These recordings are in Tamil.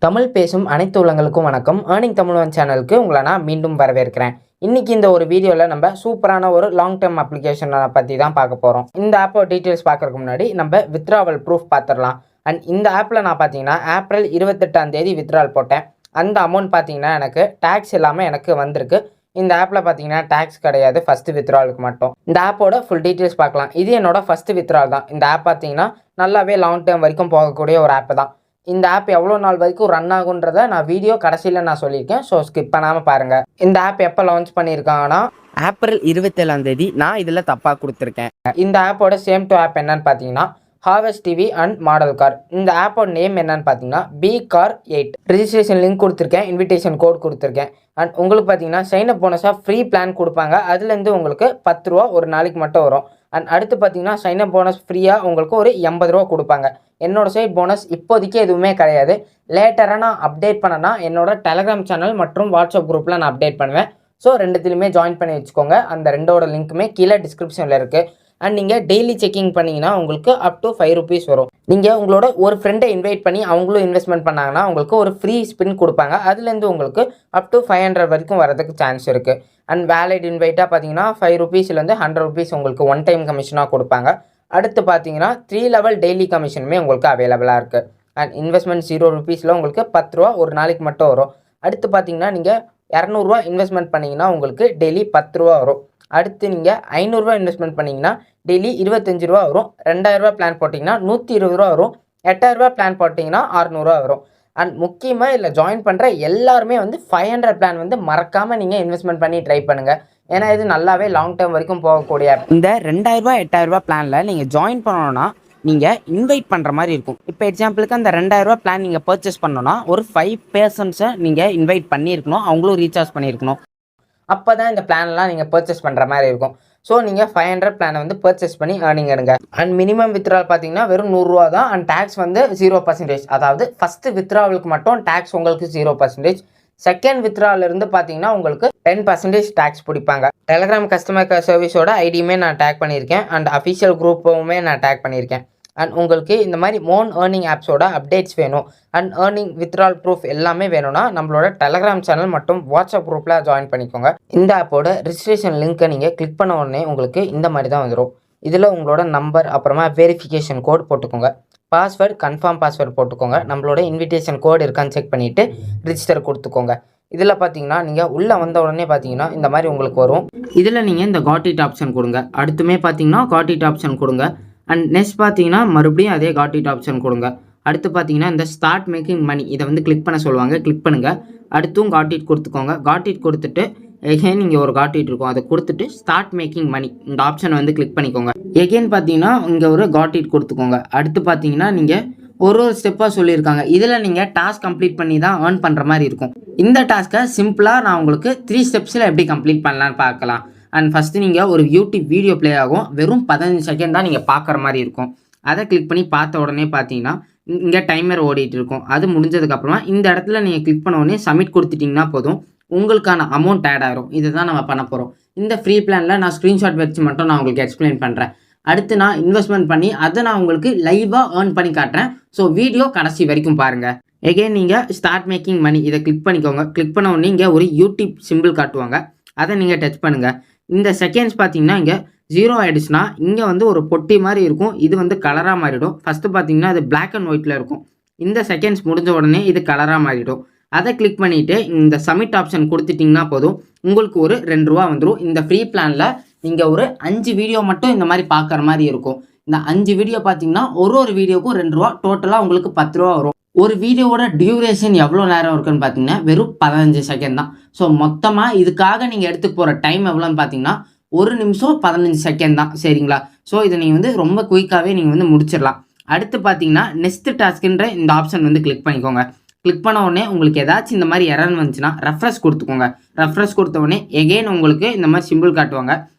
தமிழ் பேசும் அனைத்து உள்ளங்களுக்கும் வணக்கம். ஏர்னிங் தமிழ் சேனலுக்கு உங்களை நான் மீண்டும் வரவேற்கிறேன். இன்னைக்கு இந்த ஒரு வீடியோவில் நம்ம சூப்பரான ஒரு லாங் டேர்ம் அப்ளிகேஷனை பற்றி தான் பார்க்க போகிறோம். இந்த ஆப்போட டீட்டெயில்ஸ் பார்க்கறதுக்கு முன்னாடி நம்ம வித்ராவல் ப்ரூஃப் பார்த்துடலாம். அண்ட் இந்த ஆப்பில் நான் பார்த்தீங்கன்னா ஏப்ரல் 28 வித்ராவல் போட்டேன். அந்த அமௌண்ட் பார்த்தீங்கன்னா எனக்கு டேக்ஸ் இல்லாமல் எனக்கு வந்திருக்கு. இந்த ஆப்பில் பார்த்தீங்கன்னா டேக்ஸ் கிடையாது, ஃபஸ்ட்டு வித்ராவலுக்கு மட்டும். இந்த ஆப்போட ஃபுல் டீட்டெயில்ஸ் பார்க்கலாம். இது என்னோட ஃபஸ்ட்டு வித்ராவல் தான். இந்த ஆப் பார்த்தீங்கன்னா நல்லாவே லாங் டேர்ம் வரைக்கும் போகக்கூடிய ஒரு ஆப் தான். இந்த ஆப் எவ்வளோ நாள் வரைக்கும் ரன் ஆகுன்றதை நான் வீடியோ கடைசியில் நான் சொல்லியிருக்கேன். ஸோ ஸ்கிப் பண்ணாமல் பாருங்கள். இந்த ஆப் எப்போ லான்ச் பண்ணியிருக்காங்கன்னா ஏப்ரல் 27 நான் இதில் தப்பாக கொடுத்துருக்கேன். இந்த ஆப்போட சேம் டு ஆப் என்னன்னு பார்த்தீங்கன்னா harvest TV and model car. இந்த ஆப்போட நேம் என்னன்னு பார்த்தீங்கன்னா BCar8. ரிஜிஸ்ட்ரேஷன் லிங்க் கொடுத்துருக்கேன், இன்விடேஷன் கோட் கொடுத்துருக்கேன். அண்ட் உங்களுக்கு பார்த்தீங்கன்னா சைன் அப் போனஸாக ஃப்ரீ பிளான் கொடுப்பாங்க. அதுலேருந்து உங்களுக்கு 10 ரூபா ஒரு நாளைக்கு மட்டும் வரும். அண்ட் அடுத்து பார்த்தீங்கன்னா சைன் அப் போனஸ் ஃப்ரீயாக உங்களுக்கு ஒரு 80 ரூபா கொடுப்பாங்க. என்னோட சைட் போனஸ் இப்போதைக்கு எதுவுமே கிடையாது. லேட்டராக நான் அப்டேட் பண்ணேன்னா என்னோட டெலகிராம் சேனல் மற்றும் வாட்ஸ்அப் குரூப்பில் நான் அப்டேட் பண்ணுவேன். ஸோ ரெண்டுத்துலையுமே ஜாயின் பண்ணி வச்சுக்கோங்க. அந்த ரெண்டோட லிங்க்குமே கீழே டிஸ்கிரிப்ஷனில் இருக்குது. அண்ட் நீங்கள் டெய்லி செக்கிங் பண்ணிங்கன்னா உங்களுக்கு அப் டு 5 ருபீஸ் வரும். நீங்கள் உங்களோட ஒரு ஃப்ரெண்டை இன்வைட் பண்ணி அவங்களும் இன்வெஸ்ட்மெண்ட் பண்ணாங்கன்னா உங்களுக்கு ஒரு ஃப்ரீ ஸ்பின் கொடுப்பாங்க. அதுலேருந்து உங்களுக்கு அப் டு 500 வரைக்கும் வரதுக்கு சான்ஸ் இருக்குது. அண்ட் வேலிட் இன்வைட்டாக பார்த்தீங்கன்னா 5 ருபீஸ்லேருந்து 100 ருபீஸ் உங்களுக்கு ஒன் டைம் கமிஷனாக கொடுப்பாங்க. அடுத்து பார்த்தீங்கன்னா 3 லெவல் டெய்லி கமிஷனுமே உங்களுக்கு அவைலபிளாக இருக்குது. அண்ட் இன்வெஸ்ட்மெண்ட் 0 ருபீஸில் உங்களுக்கு 10 ரூபா ஒரு நாளைக்கு மட்டும் வரும். அடுத்து பார்த்தீங்கன்னா நீங்கள் 200 ரூபா இன்வெஸ்ட்மெண்ட் பண்ணிங்கன்னா உங்களுக்கு டெய்லி 10 ரூபா வரும். அடுத்து நீங்கள் 500 ரூபா இன்வெஸ்ட்மெண்ட் பண்ணிங்கன்னா டெய்லி 25 ரூபா வரும். 2000 ரூபா பிளான் போட்டிங்கன்னா 120 ரூபா வரும். 8000 ரூபா பிளான் போட்டிங்கன்னா 600 ரூபா வரும். அண்ட் முக்கியமாக இதில் ஜாயின் பண்ணுற எல்லாருமே 500 பிளான் மறக்காமல் நீங்கள் இன்வெஸ்ட்மெண்ட் பண்ணி ட்ரை பண்ணுங்கள். ஏன்னா இது நல்லாவே லாங் டேர்ம் வரைக்கும் போகக்கூடிய இந்த 2000 ரூபா 8000 ரூபா பிளானில் நீங்கள் ஜாயின் பண்ணணும்னா நீங்கள் இன்வைட் பண்ணுற மாதிரி இருக்கும். இப்போ எக்ஸாம்பிளுக்கு அந்த 2000 ரூபா பிளான் நீங்கள் பர்ச்சேஸ் பண்ணணும்னா ஒரு 5 பர்சன்ஸை நீங்கள் இன்வைட் பண்ணியிருக்கணும், அவங்களும் ரீசார்ஜ் பண்ணியிருக்கணும். அப்போ தான் இந்த பிளான்லாம் நீங்கள் பர்ச்சேஸ் பண்ணுற மாதிரி இருக்கும். ஸோ நீங்கள் 500 பிளானை பர்ச்சேஸ் பண்ணி ஏர்னிங் எடுங்க. அண்ட் மினிமம் வித்ரால் பார்த்தீங்கன்னா வெறும் 100 ரூபா தான். And tax 0%. அதாவது ஃபஸ்ட்டு வித்ராவலுக்கு மட்டும் டேக்ஸ் உங்களுக்கு 0%. செகண்ட் வித்ராவிலிருந்து பார்த்தீங்கன்னா உங்களுக்கு 10% டேக்ஸ் பிடிப்பாங்க. டெலகிராம் கஸ்டமர் சர்வீஸோட ஐடியுமே நான் டேக் பண்ணியிருக்கேன். அண்ட் அஃபிஷியல் குரூப்புமே நான் டேக் பண்ணியிருக்கேன். அண்ட் உங்களுக்கு இந்த மாதிரி மோன் ஏர்னிங் ஆப்ஸோட அப்டேட்ஸ் வேணும் அண்ட் ஏர்னிங் வித்ரால் ப்ரூஃப் எல்லாமே வேணும்னா நம்மளோட டெலகிராம் சேனல் மற்றும் வாட்ஸ்அப் குரூப்பில் ஜாயின் பண்ணிக்கோங்க. இந்த ஆப்போட ரிஜிஸ்ட்ரேஷன் லிங்க்கை நீங்கள் கிளிக் பண்ண உடனே உங்களுக்கு இந்த மாதிரி தான் வந்துடும். இதில் உங்களோட நம்பர் அப்புறமா வெரிஃபிகேஷன் கோட் போட்டுக்கோங்க. பாஸ்வேர்டு கன்ஃபார்ம் பாஸ்வேர்டு போட்டுக்கோங்க. நம்மளோட இன்விடேஷன் கோடு இருக்கான்னு செக் பண்ணிவிட்டு ரிஜிஸ்டர் கொடுத்துக்கோங்க. இதில் பார்த்தீங்கன்னா நீங்கள் உள்ளே வந்த உடனே பார்த்தீங்கன்னா இந்த மாதிரி உங்களுக்கு வரும். இதில் நீங்கள் இந்த காட் இட் ஆப்ஷன் கொடுங்க. அடுத்துமே பார்த்தீங்கன்னா காட் இட் ஆப்ஷன் கொடுங்க. அண்ட் நெக்ஸ்ட் பார்த்தீங்கன்னா மறுபடியும் அதே காட் இட் ஆப்ஷன் கொடுங்க. அடுத்து பார்த்தீங்கன்னா இந்த ஸ்டார்ட் மேக்கிங் மணி இதை கிளிக் பண்ண சொல்லுவாங்க, கிளிக் பண்ணுங்கள். அடுத்தும் காட் இட் கொடுத்துக்கோங்க. காட் இட் கொடுத்துட்டு எகெயின் இங்கே ஒரு காட் இட் இருக்கும், அதை கொடுத்துட்டு ஸ்டார்ட் மேக்கிங் மணி இந்த ஆப்ஷனை கிளிக் பண்ணிக்கோங்க. எகெயின் பார்த்தீங்கன்னா இங்கே ஒரு காட் இட் கொடுத்துக்கோங்க. அடுத்து பார்த்தீங்கன்னா நீங்கள் ஒரு ஸ்டெப்பாக சொல்லியிருக்காங்க. இதில் நீங்கள் டாஸ்க் கம்ப்ளீட் பண்ணி தான் ஏர்ன் பண்ணுற மாதிரி இருக்கும். இந்த டாஸ்க்கை சிம்பிளாக நான் உங்களுக்கு 3 ஸ்டெப்ஸில் எப்படி கம்ப்ளீட் பண்ணலான்னு பார்க்கலாம். அண்ட் ஃபஸ்ட்டு நீங்கள் ஒரு யூடியூப் வீடியோ ப்ளே ஆகும், வெறும் 15 செகண்ட் தான் நீங்கள் பார்க்குற மாதிரி இருக்கும். அதை கிளிக் பண்ணி பார்த்த உடனே பார்த்தீங்கன்னா இங்கே டைமர் ஓடிட்டு இருக்கும். அது முடிஞ்சதுக்கப்புறமா இந்த இடத்துல நீங்கள் கிளிக் பண்ண உடனே சப்மிட் கொடுத்துட்டிங்கன்னா போதும், உங்களுக்கான அமௌண்ட் ஆட் ஆகிரும். இதை தான் நம்ம பண்ண போகிறோம். இந்த ஃப்ரீ பிளானில் நான் ஸ்க்ரீன்ஷாட் வச்சு மட்டும் நான் உங்களுக்கு எக்ஸ்பிளைன் பண்ணுறேன். அடுத்து நான் இன்வெஸ்ட்மெண்ட் பண்ணி அதை நான் உங்களுக்கு லைவாக ஏர்ன் பண்ணி காட்டுறேன். ஸோ வீடியோ கடைசி வரைக்கும் பாருங்கள். எகெயின் நீங்கள் ஸ்டார்ட் மேக்கிங் மணி இதை கிளிக் பண்ணிக்கோங்க. கிளிக் பண்ண உடனே இங்கே ஒரு யூடியூப் சிம்பிள் காட்டுவாங்க, அதை நீங்கள் டச் பண்ணுங்கள். இந்த செகண்ட்ஸ் பார்த்தீங்கன்னா இங்கே 0 ஆகிடுச்சுன்னா இங்கே ஒரு பொட்டி மாதிரி இருக்கும், இது கலராக மாறிடும். ஃபஸ்ட்டு பார்த்தீங்கன்னா அது பிளாக் அண்ட் ஒயிட்டில் இருக்கும். இந்த செகண்ட்ஸ் முடிஞ்ச உடனே இது கலராக மாறிடும். அதை கிளிக் பண்ணிவிட்டு இந்த சப்மிட் ஆப்ஷன் கொடுத்துட்டிங்கன்னா போதும், உங்களுக்கு ஒரு 2 ரூபா வந்துடும். இந்த ஃப்ரீ பிளானில் நீங்கள் ஒரு 5 வீடியோ மட்டும் இந்த மாதிரி பார்க்குற மாதிரி இருக்கும். இந்த 5 வீடியோ பார்த்தீங்கன்னா ஒரு வீடியோக்கும் 2 ரூபா, டோட்டலாக உங்களுக்கு 10 ரூபா வரும். ஒரு வீடியோவோட டியூரேஷன் எவ்வளோ நேரம் இருக்குன்னு பார்த்தீங்கன்னா வெறும் 15 செகண்ட் தான். ஸோ மொத்தமாக இதுக்காக நீங்கள் எடுத்துக்க போகிற டைம் எவ்வளோன்னு பார்த்தீங்கன்னா 1 நிமிஷம் 15 செகண்ட் தான். சரிங்களா? ஸோ இதை நீங்கள் ரொம்ப குயிக்காகவே நீங்கள் முடிச்சிடலாம். அடுத்து பார்த்தீங்கன்னா நெக்ஸ்ட் டாஸ்க்குன்ற இந்த ஆப்ஷன் கிளிக் பண்ணிக்கோங்க. கிளிக் பண்ண உடனே உங்களுக்கு ஏதாச்சும் இந்த மாதிரி எரர் வந்துச்சுன்னா ரெஃப்ரெஷ் கொடுத்துக்கோங்க. ரெஃப்ரெஷ் கொடுத்த உடனே எகெயின் உங்களுக்கு இந்த மாதிரி சிம்பிள் காட்டுவாங்க,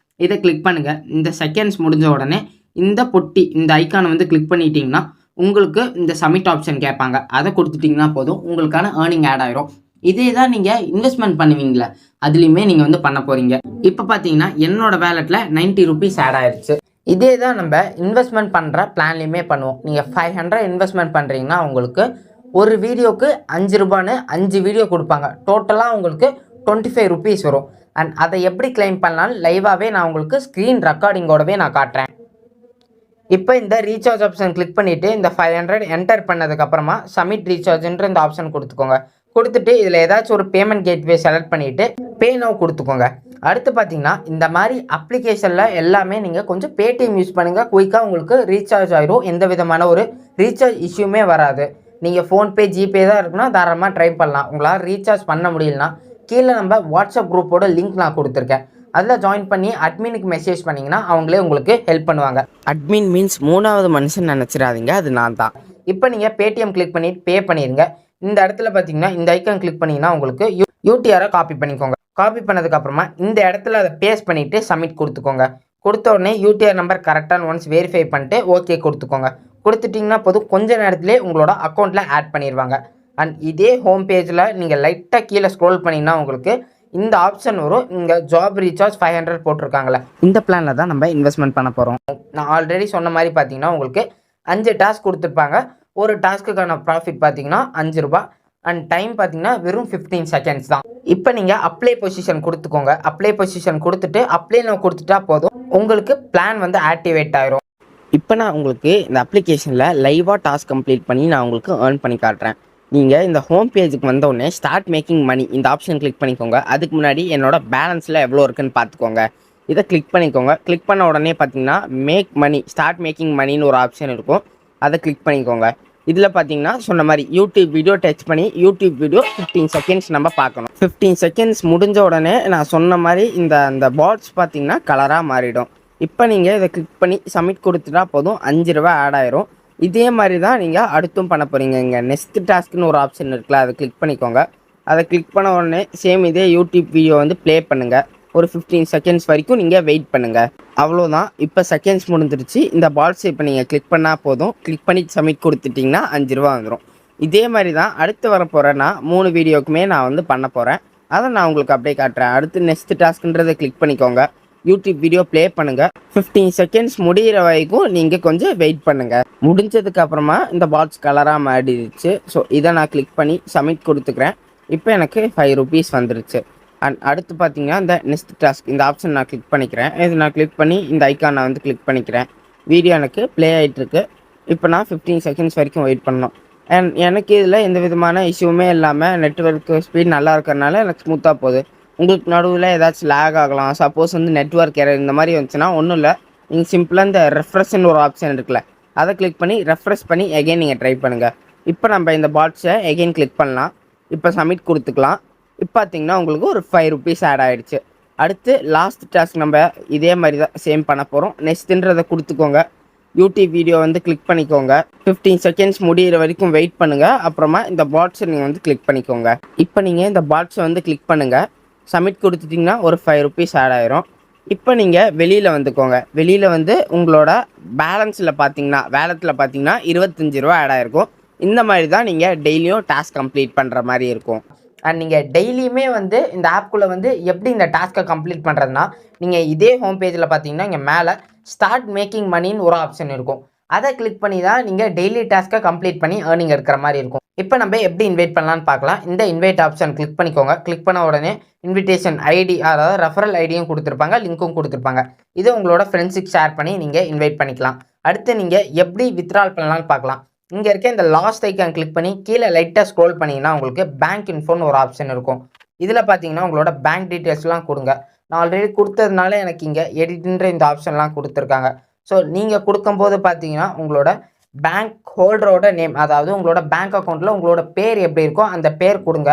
இதை கிளிக் பண்ணுங்கள். இந்த செகண்ட்ஸ் முடிஞ்ச உடனே இந்த பொட்டி இந்த ஐக்கானை கிளிக் பண்ணிட்டீங்கன்னா உங்களுக்கு இந்த சப்மிட் ஆப்ஷன் கேட்பாங்க, அதை கொடுத்துட்டிங்கன்னா போதும், உங்களுக்கான ஏர்னிங் ஆட் ஆயிரும். இதே தான் நீங்கள் இன்வெஸ்ட்மெண்ட் பண்ணுவீங்களே அதுலேயுமே நீங்கள் பண்ண போகிறீங்க. இப்போ பார்த்தீங்கன்னா என்னோட வேலெட்டில் 90 ருபீஸ் ஆட் ஆயிடுச்சு. இதே தான் நம்ம இன்வெஸ்ட்மெண்ட் பண்ணுற பிளான்லையுமே பண்ணுவோம். நீங்கள் 500 இன்வெஸ்ட்மெண்ட் பண்ணுறீங்கன்னா உங்களுக்கு ஒரு வீடியோக்கு 5 ரூபான்னு 5 வீடியோ கொடுப்பாங்க. டோட்டலாக உங்களுக்கு 25 ருபீஸ் வரும். அண்ட் அதை எப்படி கிளைம் பண்ணலான்னு லைவாகவே நான் உங்களுக்கு ஸ்க்ரீன் ரெக்கார்டிங்கோடவே நான் காட்டுறேன். இப்போ இந்த ரீசார்ஜ் ஆப்ஷன் கிளிக் பண்ணிவிட்டு இந்த 500 என்டர் பண்ணதுக்கப்புறமா சப்மிட் ரீசார்ஜ்ன்ற இந்த ஆப்ஷன் கொடுத்துக்கோங்க. கொடுத்துட்டு இதில் ஏதாச்சும் ஒரு பேமெண்ட் கேட்வே செலக்ட் பண்ணிவிட்டு பே நவ் கொடுத்துக்கோங்க. அடுத்து பார்த்தீங்கன்னா இந்த மாதிரி அப்ளிகேஷனில் எல்லாமே நீங்கள் கொஞ்சம் பேடிஎம் யூஸ் பண்ணுங்கள். குயிக்காக உங்களுக்கு ரீசார்ஜ் ஆகிடும். எந்த விதமான ஒரு ரீசார்ஜ் இஷ்யூமே வராது. நீங்கள் ஃபோன்பே ஜிபே தான் இருக்குன்னா தாராளமாக ட்ரை பண்ணலாம். உங்களால் ரீசார்ஜ் பண்ண முடியலனா கீழே நம்ம வாட்ஸ்அப் குரூப்போட லிங்க் நான் கொடுத்துருக்கேன். அதில் ஜாயின் பண்ணி அட்மினுக்கு மெசேஜ் பண்ணிங்கன்னா அவங்களே உங்களுக்கு ஹெல்ப் பண்ணுவாங்க. அட்மின் மீன்ஸ் 3வது மனுஷன் நினச்சிடாதீங்க, அது நான் தான். இப்போ நீங்கள் பேடிஎம் கிளிக் பண்ணிட்டு பே பண்ணிடுங்க. இந்த இடத்துல பார்த்தீங்கன்னா இந்த ஐக்கான் கிளிக் பண்ணிங்கன்னா உங்களுக்கு யூடிஆரை காப்பி பண்ணிக்கோங்க. காப்பி பண்ணதுக்கப்புறமா இந்த இடத்துல அதை பேஸ்ட் பண்ணிவிட்டு சப்மிட் கொடுத்துக்கோங்க. கொடுத்த உடனே யூடிஆர் நம்பர் கரெக்டான ஒன்ஸ் வெரிஃபை பண்ணிட்டு ஓகே கொடுத்துக்கோங்க. கொடுத்துட்டிங்கன்னா போதும் கொஞ்ச நேரத்துலேயே உங்களோட அக்கௌண்ட்டில் ஆட் பண்ணிடுவாங்க. அண்ட் இதே ஹோம் பேஜில் நீங்கள் லைட்டாக கீழே ஸ்க்ரோல் பண்ணிங்கன்னா உங்களுக்கு இந்த ஆப்ஷன் வரும். இங்கே ஜாப் ரீசார்ஜ் 500 போட்டிருக்காங்களே, இந்த பிளானில் தான் நம்ம இன்வெஸ்ட்மெண்ட் பண்ண போகிறோம். நான் ஆல்ரெடி சொன்ன மாதிரி பார்த்தீங்கன்னா உங்களுக்கு 5 டாஸ்க் கொடுத்துருப்பாங்க. ஒரு டாஸ்க்குக்கான ப்ராஃபிட் பார்த்தீங்கன்னா 5 ரூபா. அண்ட் டைம் பார்த்தீங்கன்னா வெறும் 15 செகண்ட்ஸ் தான். இப்போ நீங்கள் அப்ளை பொசிஷன் கொடுத்துக்கோங்க. அப்ளை பொசிஷன் கொடுத்துட்டு அப்ளை நான் கொடுத்துட்டா போதும், உங்களுக்கு பிளான் வந்து ஆக்டிவேட் ஆயிரும். இப்போ நான் உங்களுக்கு இந்த அப்ளிகேஷனில் லைவாக டாஸ்க் கம்ப்ளீட் பண்ணி நான் உங்களுக்கு ஏர்ன் பண்ணி காட்டுறேன். நீங்கள் இந்த ஹோம் பேஜுக்கு வந்தோடனே ஸ்டார்ட் மேக்கிங் மணி இந்த ஆப்ஷன் கிளிக் பண்ணிக்கோங்க. அதுக்கு முன்னாடி என்னோட பேலன்ஸில் எவ்வளோ இருக்குன்னு பார்த்துக்கோங்க. இதை கிளிக் பண்ணிக்கோங்க. கிளிக் பண்ண உடனே பார்த்தீங்கன்னா மேக் மணி ஸ்டார்ட் மேக்கிங் மணின்னு ஒரு ஆப்ஷன் இருக்கும். அதை கிளிக் பண்ணிக்கோங்க. இதில் பார்த்தீங்கன்னா சொன்ன மாதிரி யூடியூப் வீடியோ டச் பண்ணி யூடியூப் வீடியோ 15 செகண்ட்ஸ் நம்ம பார்க்கணும். 15 செகண்ட்ஸ் முடிஞ்ச உடனே நான் சொன்ன மாதிரி இந்த பாட்ஸ் பார்த்தீங்கன்னா கலராக மாறிடும். இப்போ நீங்கள் இதை கிளிக் பண்ணி சப்மிட் கொடுத்துட்டா போதும் 5 ரூபா ஆட் ஆயிரும். இதே மாதிரி தான் நீங்கள் அடுத்தும் பண்ண போகிறீங்க. இங்கே நெக்ஸ்ட் டாஸ்க்குன்னு ஒரு ஆப்ஷன் இருக்குல்ல, அதை கிளிக் பண்ணிக்கோங்க. அதை கிளிக் பண்ண உடனே சேம் இதே யூடியூப் வீடியோ வந்து ப்ளே பண்ணுங்கள். ஒரு 15 செகண்ட்ஸ் வரைக்கும் நீங்கள் வெயிட் பண்ணுங்கள். அவ்வளோதான். இப்போ செகண்ட்ஸ் முடிஞ்சிருச்சு. இந்த பால்ஸ் இப்போ நீங்கள் கிளிக் பண்ணால் போதும். கிளிக் பண்ணி சப்மிட் கொடுத்துட்டிங்கன்னா 5 ரூபா வந்துடும். இதே மாதிரி தான் அடுத்து வர போகிறேன்னா 3 வீடியோக்குமே நான் வந்து பண்ண போகிறேன். அதை நான் உங்களுக்கு அப்படியே காட்டுறேன். அடுத்து நெக்ஸ்ட் டாஸ்க்குன்றதை கிளிக் பண்ணிக்கோங்க. யூடியூப் வீடியோ ப்ளே பண்ணுங்கள். 15 செகண்ட்ஸ் முடிகிற வரைக்கும் நீங்கள் கொஞ்சம் வெயிட் பண்ணுங்கள். முடிஞ்சதுக்கு அப்புறமா இந்த பாட்ஸ் கலராக மாறிடுச்சு. ஸோ இதை நான் கிளிக் பண்ணி சப்மிட் கொடுத்துக்கிறேன். இப்போ எனக்கு 5 ருபீஸ் வந்துருச்சு. அண்ட் அடுத்து பார்த்தீங்கன்னா இந்த நெக்ஸ்ட் டாஸ்க் இந்த ஆப்ஷன் நான் கிளிக் பண்ணிக்கிறேன். இது நான் கிளிக் பண்ணி இந்த ஐக்கான் நான் வந்து கிளிக் பண்ணிக்கிறேன். வீடியோ எனக்கு ப்ளே ஆகிட்டுருக்கு. இப்போ நான் 15 செகண்ட்ஸ் வரைக்கும் வெயிட் பண்ணணும். அண்ட் எனக்கு இதில் எந்த விதமான இஷ்யூமே இல்லாமல் நெட்வொர்க் ஸ்பீட் நல்லா இருக்கிறனால எனக்கு ஸ்மூத்தாக போகுது. உங்களுக்கு நடுவில் ஏதாச்சும் லேக் ஆகலாம். சப்போஸ் வந்து நெட்வொர்க் எரர் இந்த மாதிரி வந்துச்சுன்னா ஒன்றும் இல்லை, நீங்கள் சிம்பிளாக இந்த ரெஃப்ரெஷ்ன்னு ஒரு ஆப்ஷன் இருக்குல்ல, அதை கிளிக் பண்ணி ரெஃப்ரெஷ் பண்ணி எகைன் நீங்கள் ட்ரை பண்ணுங்கள். இப்போ நம்ம இந்த பாட்ஸை எகைன் கிளிக் பண்ணலாம். இப்போ சப்மிட் கொடுத்துக்கலாம். இப்போ பார்த்தீங்கன்னா உங்களுக்கு ஒரு 5 ருபீஸ் ஆட் ஆகிடுச்சு. அடுத்து லாஸ்ட் டாஸ்க் நம்ம இதே மாதிரி தான் சேம் பண்ண போகிறோம். நெக்ஸ்ட்டுன்றதை கொடுத்துக்கோங்க. யூடியூப் வீடியோ வந்து கிளிக் பண்ணிக்கோங்க. 15 செகண்ட்ஸ் முடிகிற வரைக்கும் வெயிட் பண்ணுங்கள். அப்புறமா இந்த பாட்ஸை நீங்கள் வந்து கிளிக் பண்ணிக்கோங்க. இப்போ நீங்கள் இந்த பாட்ஸை வந்து கிளிக் பண்ணுங்கள். சப்மிட் கொடுத்துட்டிங்கன்னா ஒரு 5 ருபீஸ் ஆட் ஆயிரும். இப்போ நீங்கள் வெளியில் வந்துக்கோங்க. வெளியில் வந்து உங்களோட பேலன்ஸில் பார்த்தீங்கன்னா வேலெட்டில் பார்த்தீங்கன்னா 25 ரூபா ஆட் ஆகிருக்கும். இந்த மாதிரி தான் நீங்கள் டெய்லியும் டாஸ்க் கம்ப்ளீட் பண்ணுற மாதிரி இருக்கும். அண்ட் நீங்கள் டெய்லியுமே வந்து இந்த ஆப்குள்ளே வந்து எப்படி இந்த டாஸ்க்கை கம்ப்ளீட் பண்ணுறதுனா, நீங்கள் இதே ஹோம் பேஜில் பார்த்தீங்கன்னா இங்கே மேலே ஸ்டார்ட் மேக்கிங் மணின்னு ஒரு ஆப்ஷன் இருக்கும். அதை கிளிக் பண்ணி தான் நீங்கள் டெய்லி டாஸ்க்கை கம்ப்ளீட் பண்ணி ஏர்னிங் எடுக்கிற மாதிரி இருக்கும். இப்போ நம்ம எப்படி இன்வைட் பண்ணலான்னு பார்க்கலாம். இந்த இன்வைட் ஆப்ஷன் கிளிக் பண்ணிக்கோங்க. கிளிக் பண்ண உடனே இன்விடேஷன் ஐடி அதாவது ரெஃபரல் ஐடியும் கொடுத்துருப்பாங்க, லிங்க்கும் கொடுத்துருப்பாங்க. இது உங்களோட ஃப்ரெண்ட்ஸுக்கு ஷேர் பண்ணி நீங்கள் இன்வைட் பண்ணிக்கலாம். அடுத்து நீங்கள் எப்படி வித்ட்ரால் பண்ணலான்னு பார்க்கலாம். இங்கே இருக்க இந்த லாஸ்ட் ஐக்கான் கிளிக் பண்ணி கீழே லைட்டாக ஸ்க்ரோல் பண்ணிங்கன்னா உங்களுக்கு பேங்க் இன்ஃபோன்னு ஒரு ஆப்ஷன் இருக்கும். இதில் பார்த்தீங்கன்னா உங்களோட பேங்க் டீட்டெயில்ஸ்லாம் கொடுங்க. நான் ஆல்ரெடி கொடுத்ததுனால எனக்கு இங்கே எடிட்ன்ற இந்த ஆப்ஷன்லாம் கொடுத்துருக்காங்க. ஸோ நீங்கள் கொடுக்கும்போது பார்த்தீங்கன்னா உங்களோட பேங்க் ஹோல்டரோட நேம் அதாவது உங்களோட பேங்க் அக்கௌண்ட்டில் உங்களோட பேர் எப்படி இருக்கோ அந்த பேர் கொடுங்க.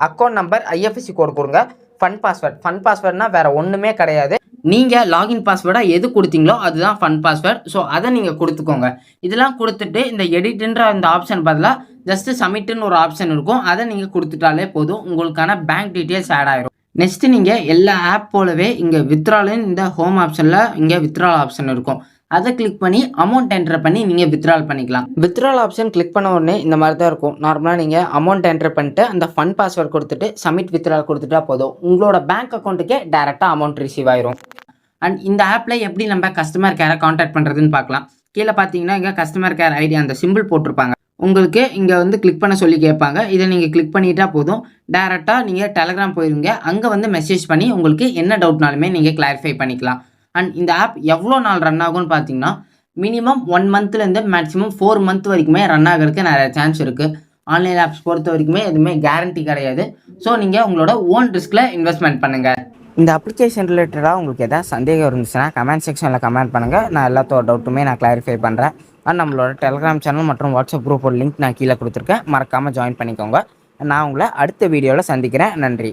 அக்கௌண்ட் நம்பர், ஐஎஃப்எஸ்சி கோட் கொடுங்க. Fund password. ஃபண்ட் பாஸ்வேர்ட்னா வேறு ஒன்றுமே கிடையாது. நீங்கள் லாகின் பாஸ்வேர்டாக எது கொடுத்தீங்களோ அதுதான் ஃபண்ட் பாஸ்வேர்ட். ஸோ அதை நீங்கள் கொடுத்துக்கோங்க. இதெல்லாம் கொடுத்துட்டு இந்த எடிட்ன்ற அந்த ஆப்ஷன் பதிலாக ஜஸ்ட்டு சப்மிட்டுன்னு ஒரு ஆப்ஷன் இருக்கும். அதை நீங்கள் கொடுத்துட்டாலே போதும், உங்களுக்கான பேங்க் டீட்டெயில்ஸ் ஆட் ஆயிரும். நெக்ஸ்ட்டு நீங்கள் எல்லா ஆப் போலவே இங்கே வித்ட்ரால்னு இந்த ஹோம் ஆப்ஷனில் இங்கே வித்ட்ரால் ஆப்ஷன் இருக்கும். அதை கிளிக் பண்ணி அமௌண்ட் என்டர் பண்ணி நீங்கள் வித்ட்ரால் பண்ணிக்கலாம். வித்ட்ரால் ஆப்ஷன் கிளிக் பண்ண உடனே இந்த மாதிரி தான் இருக்கும். நார்மலாக நீங்கள் அமௌண்ட் என்டர் பண்ணிட்டு அந்த ஃபண்ட் பாஸ்வேர்ட் கொடுத்துட்டு சப்மிட் வித்ட்ரால் கொடுத்துட்டா போதும், உங்களோட பேங்க் அக்கௌண்ட்டுக்கே டேரெக்டாக அமௌண்ட் ரிசீவ் ஆயிரும். அண்ட் இந்த ஆப்பில் எப்படி நம்ம கஸ்டமர் கேரை கான்டாக்ட் பண்ணுறதுன்னு பார்க்கலாம். கீழே பார்த்தீங்கன்னா இங்கே கஸ்டமர் கேர் ஐடி அந்த சிம்பிள் போட்டிருப்பாங்க. உங்களுக்கு இங்கே வந்து கிளிக் பண்ண சொல்லி கேட்பாங்க. இதை நீங்கள் கிளிக் பண்ணிட்டா போதும். டேரெக்டாக நீங்கள் டெலகிராம் போயிருங்க. அங்கே வந்து மெசேஜ் பண்ணி உங்களுக்கு என்ன டவுட்னாலுமே நீங்கள் கிளாரிஃபை பண்ணிக்கலாம். அண்ட் இந்த ஆப் எவ்வளோ நாள் ரன் ஆகும்னு பார்த்தீங்கன்னா, மினிமம் 1 மந்த்லேருந்து மேக்ஸிமம் 4 மந்த் வரைக்குமே ரன் ஆகிறதுக்கு நிறைய சான்ஸ் இருக்குது. ஆன்லைன் ஆப்ஸ் பொறுத்த வரைக்குமே எதுவுமே கேரண்டி கிடையாது. ஸோ நீங்கள் உங்களோட ஓன் ரிஸ்கில் இன்வெஸ்ட்மெண்ட் பண்ணுங்கள். இந்த அப்ளிகேஷன் ரிலேட்டடாக உங்களுக்கு எதாவது சந்தேகம் இருந்துச்சுன்னா கமெண்ட் செக்ஷனில் கமெண்ட் பண்ணுங்கள். நான் எல்லாத்தோட டவுட்டுமே நான் கிளாரிஃபை பண்ணுறேன். அண்ட் நம்மளோட டெலிகிராம் சேனல் மற்றும் வாட்ஸ்அப் குரூப்போட லிங்க் நான் கீழே கொடுத்துருக்கேன். மறக்காமல் ஜாயின் பண்ணிக்கோங்க. நான் உங்களை அடுத்த வீடியோவில் சந்திக்கிறேன். நன்றி.